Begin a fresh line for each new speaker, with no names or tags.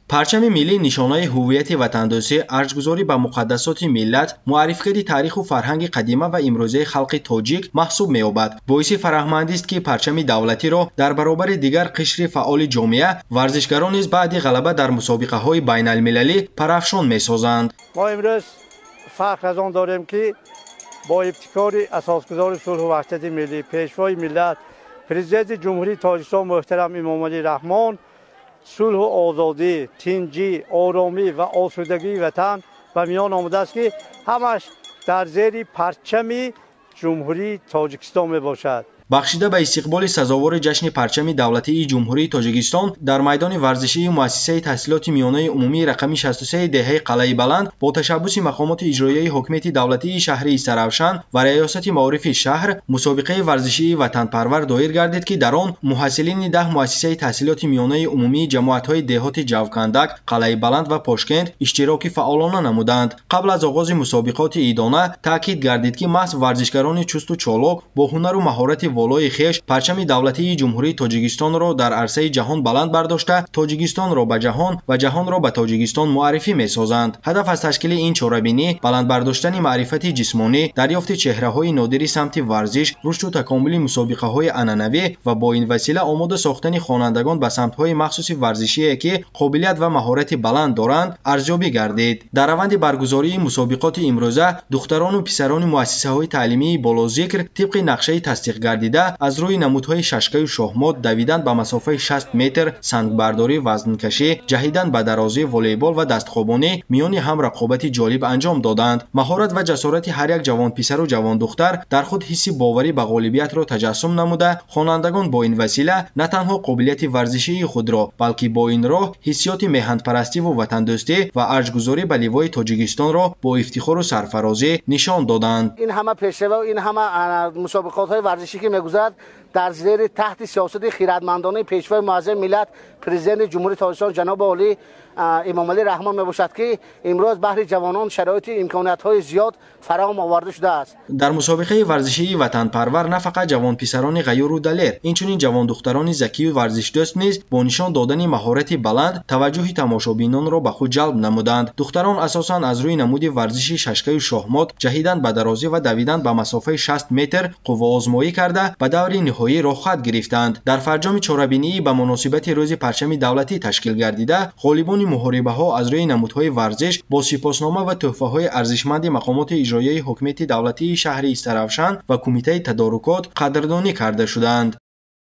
پرچم ملی نشانه هویت وطندوستی، ارزشگذاری به مقدسات ملت، معرفی تاریخ و فرهنگ قدیمی و امروزی خلق تاجیک محسوب می‌یابد. باعث فرهمندی است که پرچم دولتی را در برابر دیگر قشر فعال جامعه، ورزشگران نیز بعد غلبه در مسابقه‌های بین‌المللی پرافشان می‌سازند.
ما امروز فخر از آن داریم که با ابتکار اساسگذار صلح و وحدت ملی، پیشوای ملت، پرزیدنت جمهوری تاجیکستان محترم امامعلی رحمان، صلح و آزادی، تنجی، آرامی و آسودگی وطن و میان آمده است که همش در زیر پرچم جمهوری تاجیکستان می باشد.
بخشیده به استقبال سزاوار جشن پرچم دولتی جمهوری تاجیکستان در میدان ورزشی مؤسسه تحصیلات میانه عمومی رقم 63 دهه قلعه بلند با تشبث مقامات اجرایی حکومت دولتی شهر استرافشان و ریاست معارف شهر مسابقه ورزشی وطنپرور دایر گردید که در آن محصلین 10 مؤسسه تحصیلات میانه عمومی جماعت‌های دهات جوکندک، قلعه بلند و پاشکند اشتراک فعالانه نمودند. قبل از آغاز مسابقات ایدانه تاکید گردید که محض ورزشکاران چست و چالاک با هنر و مهارت والای خیش پرچم دولتی جمهوری تاجیکستان را در عرصه جهان بلند برداشته تاجیکستان را به جهان و جهان را به تاجیکستان معرفی می‌سازند. هدف از تشکیل این چاره‌بینی بلند برداشتن معرفت جسمانی، دریافت چهره‌های نادر سمت ورزش، رشد و تکامل مسابقه‌های عنعنوی و با این وسیله آماده ساختن خوانندگان به سمت‌های مخصوص ورزشی که قابلیت و مهارت بلند دارند ارزیابی گردید. در روند برگزاری مسابقات امروزه دختران و پسران مؤسسه‌های تعلیمی بالاذکر طبق نقشه تصدیق گردیده از روی نمودهای ششکه و شاهمات دویدن به مسافه 60 متر، سنگبرداری، وزنکشی، جهیدن به درازی، والیبال و دستخوابانی میان هم رقابت جالب انجام دادند. مهارت و جسارت هر یک جوان پسر و جوان دختر در خود حس باوری به غالبیت را تجسم نموده خوانندگان با این وسیله نه تنها قابلیت ورزشی خود را بلکه با این راه حسیات میهن‌پرستی و وطندوستی و ارزشگذاری به لوای تاجیکستان را با افتخار و سرفرازی نشان دادند.
این همه پیشرو و این همه مسابقات‌های ورزشی که می‌گذرد در زیر تحت سیاست خیرتمندانه پیشوای معظم ملت پرزیدنت جمهوری تاجیکستان جناب عالی امامعلی رحمان میباشد که امروز بهر جوانان شرایط امکانات‌های زیاد فراهم آورده شده است.
در مسابقه ورزشی وطنپرور نه فقط جوان پسران غیور و دلیر اینچنین جوان دختران ذکی و ورزش دوست نیز با نشان دادن مهارت بلند توجه تماشابینان را به خود جلب نمودند. دختران اساساً از روی نمود ورزشی ششکه و شاهمات، جهیدن به درازی و دویدن به مسافه 60 متر قوه آزمایی کرده به دور نهایی راه خط گرفتند. در فرجام چاره‌بینی به مناسبت روز پرچم دولتی تشکیل گردیده غالبان محاربه‌ها از روی نمودهای ورزش با سپاسنامه و تحفه‌های ارزشمند مقامات اجرایی حکومت دولتی شهر استرافشان و کمیته تدارکات قدردانی کرده شدند.